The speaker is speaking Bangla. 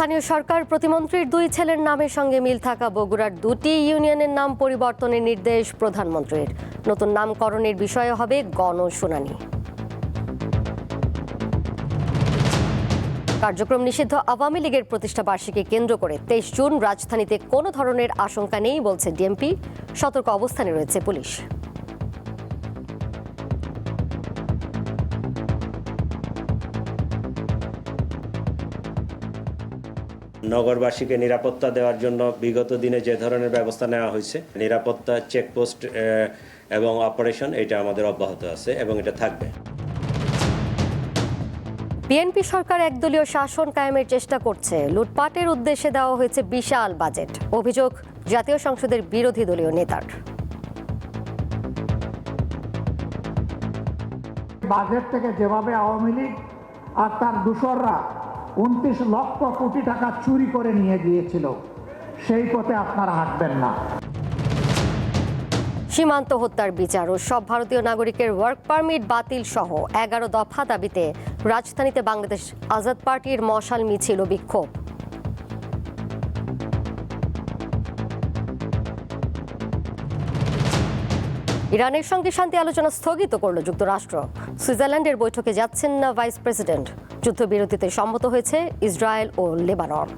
স্থানীয় সরকার প্রতিমন্ত্রীর দুই ছেলের নামের সঙ্গে মিল থাকা বগুড়ার দুটি ইউনিয়নের নাম পরিবর্তনের নির্দেশ প্রধানমন্ত্রীর। নতুন নামকরণের বিষয়ে হবে গণশুনানি। কার্যক্রম নিষিদ্ধ আওয়ামী লীগের প্রতিষ্ঠা বার্ষিকী কেন্দ্র করে 23 জুন রাজধানীতে কোনো ধরনের আশঙ্কা নেই বলছে ডিএমপি। সতর্ক অবস্থানে রয়েছে পুলিশ। নগরবাসীকে নিরাপত্তা দেওয়ার জন্য বিগত দিনে যে ধরনের ব্যবস্থা নেওয়া হয়েছে, নিরাপত্তা চেকপোস্ট এবং অপারেশন, এটা আমাদের অব্যাহত আছে এবং এটা থাকবে। বিএনপি সরকার একদলীয় শাসন কায়েমের চেষ্টা করছে। লুটপাটের উদ্দেশ্যে দেওয়া হয়েছে বিশাল বাজেট, অভিযোগ জাতীয় সংসদের বিরোধী দলীয় নেতার। বাজেট থেকে যেভাবে আওয়ামী লীগ আর তার দূষররা 29 লক্ষ কোটি টাকা চুরি করে নিয়ে গিয়েছিল, সেই পথে আপনারা হাঁটবেন না। সীমান্ত হত্যার বিচার ও সব ভারতীয় নাগরিকের ওয়ার্ক পারমিট বাতিল সহ 11 দফা দাবিতে রাজধানীতে বাংলাদেশ আজাদ পার্টির মশাল মিছিল ও বিক্ষোভ। ইরানের সঙ্গে শান্তি আলোচনা স্থগিত করল যুক্তরাষ্ট্র। সুইজারল্যান্ডের বৈঠকে যাচ্ছেন না ভাইস প্রেসিডেন্ট। যুদ্ধবিরতিতে সম্মত হয়েছে ইসরায়েল ও লেবানন।